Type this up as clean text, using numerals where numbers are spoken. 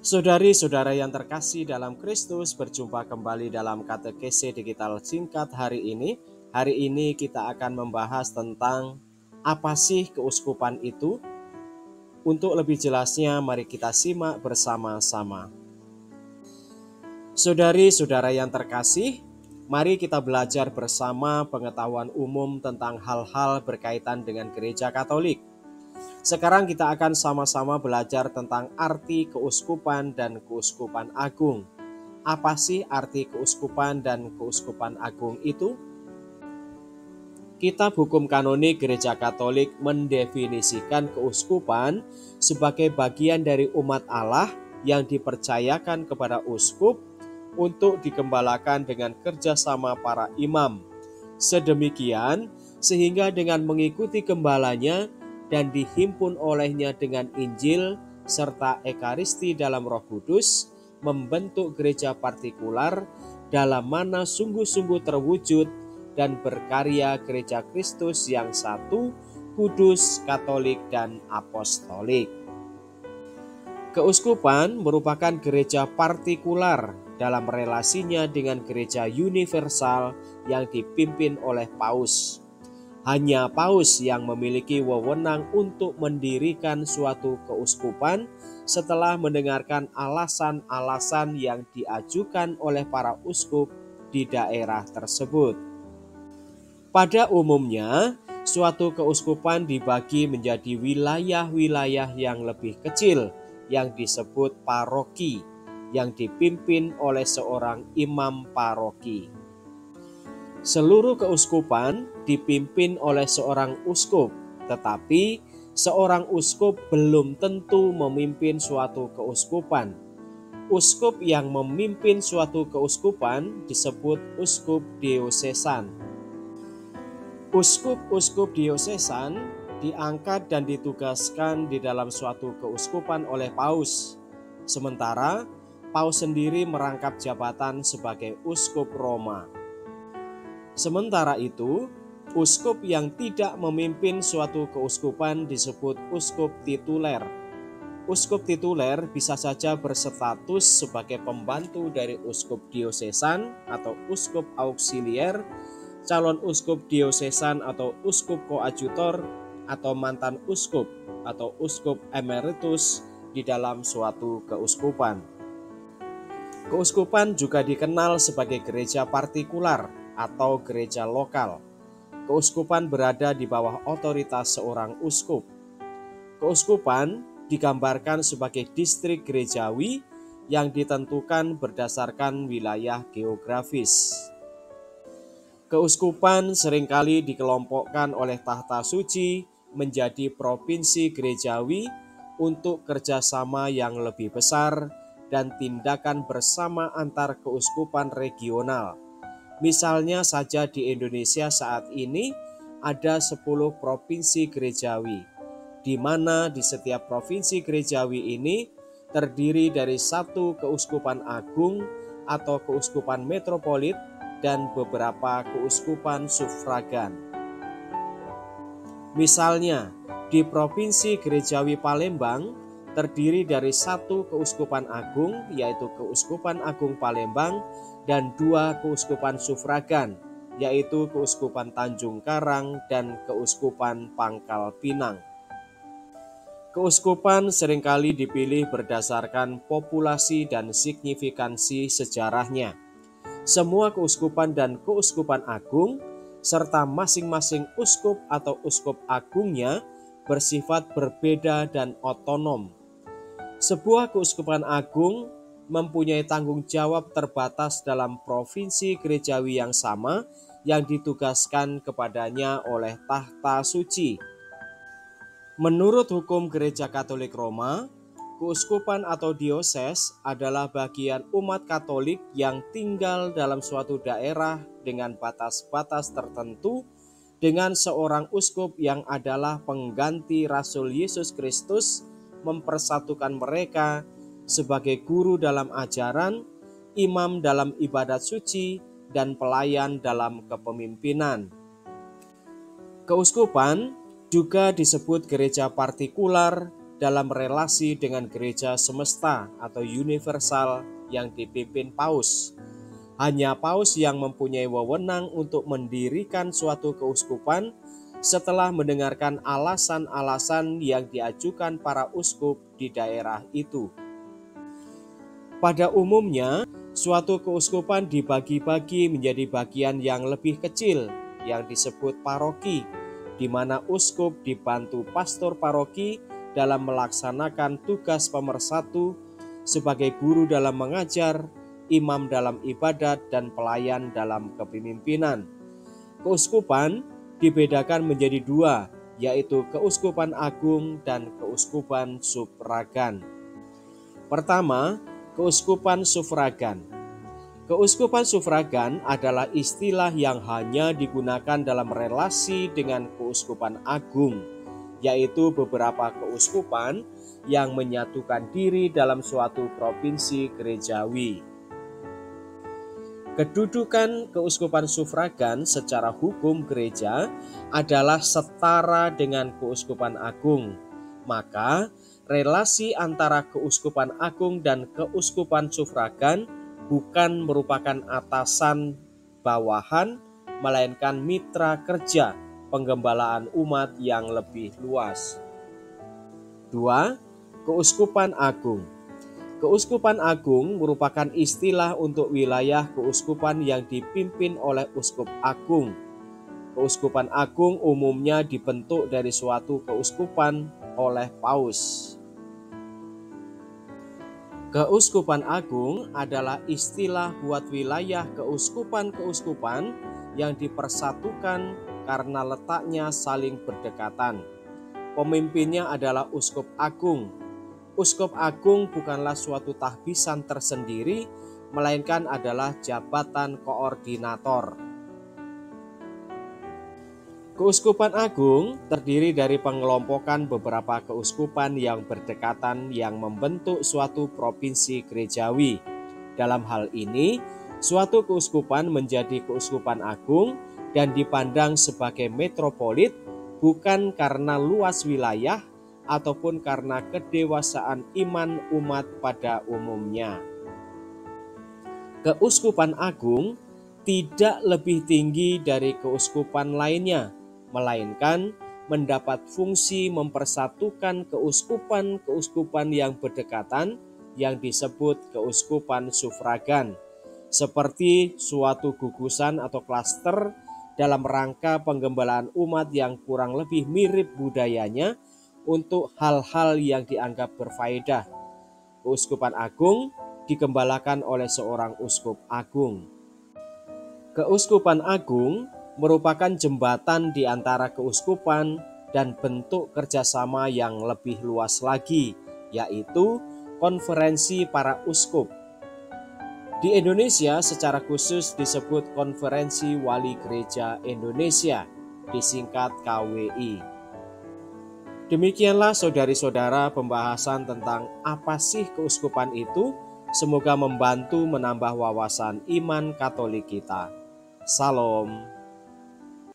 Saudari-saudara yang terkasih dalam Kristus, berjumpa kembali dalam katekese digital singkat hari ini. Hari ini kita akan membahas tentang apa sih keuskupan itu? Untuk lebih jelasnya, mari kita simak bersama-sama. Saudari-saudara yang terkasih, mari kita belajar bersama pengetahuan umum tentang hal-hal berkaitan dengan Gereja Katolik. Sekarang kita akan sama-sama belajar tentang arti keuskupan dan keuskupan agung. Apa sih arti keuskupan dan keuskupan agung itu? Kitab Hukum Kanonik Gereja Katolik mendefinisikan keuskupan sebagai bagian dari umat Allah yang dipercayakan kepada uskup untuk digembalakan dengan kerjasama para imam. Sedemikian sehingga dengan mengikuti gembalanya dan dihimpun olehnya dengan Injil serta Ekaristi dalam Roh Kudus, membentuk gereja partikular dalam mana sungguh-sungguh terwujud dan berkarya gereja Kristus yang satu, kudus, katolik, dan apostolik. Keuskupan merupakan gereja partikular dalam relasinya dengan gereja universal yang dipimpin oleh Paus. Hanya Paus yang memiliki wewenang untuk mendirikan suatu keuskupan setelah mendengarkan alasan-alasan yang diajukan oleh para uskup di daerah tersebut. Pada umumnya, suatu keuskupan dibagi menjadi wilayah-wilayah yang lebih kecil yang disebut paroki, yang dipimpin oleh seorang imam paroki. Seluruh keuskupan dipimpin oleh seorang uskup, tetapi seorang uskup belum tentu memimpin suatu keuskupan. Uskup yang memimpin suatu keuskupan disebut uskup diosesan. Uskup-uskup diosesan diangkat dan ditugaskan di dalam suatu keuskupan oleh Paus. Sementara Paus sendiri merangkap jabatan sebagai uskup Roma. Sementara itu, uskup yang tidak memimpin suatu keuskupan disebut uskup tituler. Uskup tituler bisa saja berstatus sebagai pembantu dari uskup diosesan atau uskup auxilier, calon uskup diosesan atau uskup koadjutor, atau mantan uskup atau uskup emeritus di dalam suatu keuskupan. Keuskupan juga dikenal sebagai gereja partikular atau gereja lokal. Keuskupan berada di bawah otoritas seorang uskup. Keuskupan digambarkan sebagai distrik gerejawi yang ditentukan berdasarkan wilayah geografis. Keuskupan seringkali dikelompokkan oleh tahta suci menjadi provinsi gerejawi untuk kerjasama yang lebih besar dan tindakan bersama antar keuskupan regional. Misalnya saja di Indonesia saat ini ada 10 provinsi gerejawi, di mana di setiap provinsi gerejawi ini terdiri dari satu keuskupan agung atau keuskupan metropolit dan beberapa keuskupan sufragan. Misalnya, di Provinsi Gerejawi Palembang terdiri dari satu keuskupan agung, yaitu Keuskupan Agung Palembang, dan 2 keuskupan sufragan, yaitu Keuskupan Tanjung Karang dan Keuskupan Pangkal Pinang. Keuskupan seringkali dipilih berdasarkan populasi dan signifikansi sejarahnya. Semua keuskupan dan keuskupan agung, serta masing-masing uskup atau uskup agungnya bersifat berbeda dan otonom. Sebuah keuskupan agung mempunyai tanggung jawab terbatas dalam provinsi gerejawi yang sama yang ditugaskan kepadanya oleh tahta suci. Menurut hukum Gereja Katolik Roma, keuskupan atau dioses adalah bagian umat Katolik yang tinggal dalam suatu daerah dengan batas-batas tertentu dengan seorang uskup yang adalah pengganti Rasul Yesus Kristus, mempersatukan mereka sebagai guru dalam ajaran, imam dalam ibadat suci, dan pelayan dalam kepemimpinan. Keuskupan juga disebut gereja partikular dalam relasi dengan gereja semesta atau universal yang dipimpin paus. Hanya paus yang mempunyai wewenang untuk mendirikan suatu keuskupan setelah mendengarkan alasan-alasan yang diajukan para uskup di daerah itu. Pada umumnya, suatu keuskupan dibagi-bagi menjadi bagian yang lebih kecil yang disebut paroki, di mana uskup dibantu pastor paroki dalam melaksanakan tugas pemersatu sebagai guru dalam mengajar, imam dalam ibadat, dan pelayan dalam kepemimpinan. Keuskupan dibedakan menjadi dua, yaitu keuskupan agung dan keuskupan sufragan. Pertama, keuskupan sufragan. Keuskupan sufragan adalah istilah yang hanya digunakan dalam relasi dengan keuskupan agung, yaitu beberapa keuskupan yang menyatukan diri dalam suatu provinsi gerejawi. Kedudukan keuskupan sufragan secara hukum gereja adalah setara dengan keuskupan agung. Maka, relasi antara keuskupan agung dan keuskupan sufragan bukan merupakan atasan bawahan, melainkan mitra kerja penggembalaan umat yang lebih luas. 2. Keuskupan agung. Keuskupan agung merupakan istilah untuk wilayah keuskupan yang dipimpin oleh uskup agung. Keuskupan agung umumnya dibentuk dari suatu keuskupan oleh paus. Keuskupan agung adalah istilah buat wilayah keuskupan-keuskupan yang dipersatukan karena letaknya saling berdekatan. Pemimpinnya adalah uskup agung. Uskup agung bukanlah suatu tahbisan tersendiri, melainkan adalah jabatan koordinator. Keuskupan agung terdiri dari pengelompokan beberapa keuskupan yang berdekatan yang membentuk suatu provinsi gerejawi. Dalam hal ini, suatu keuskupan menjadi keuskupan agung dan dipandang sebagai metropolit bukan karena luas wilayah ataupun karena kedewasaan iman umat pada umumnya. Keuskupan agung tidak lebih tinggi dari keuskupan lainnya, melainkan mendapat fungsi mempersatukan keuskupan-keuskupan yang berdekatan yang disebut keuskupan sufragan, seperti suatu gugusan atau klaster dalam rangka penggembalaan umat yang kurang lebih mirip budayanya untuk hal-hal yang dianggap berfaedah. Keuskupan agung digembalakan oleh seorang uskup agung. Keuskupan agung merupakan jembatan di antara keuskupan dan bentuk kerjasama yang lebih luas lagi, yaitu konferensi para uskup. Di Indonesia secara khusus disebut Konferensi Wali Gereja Indonesia, disingkat KWI. Demikianlah saudari-saudara pembahasan tentang apa sih keuskupan itu. Semoga membantu menambah wawasan iman Katolik kita. Salam.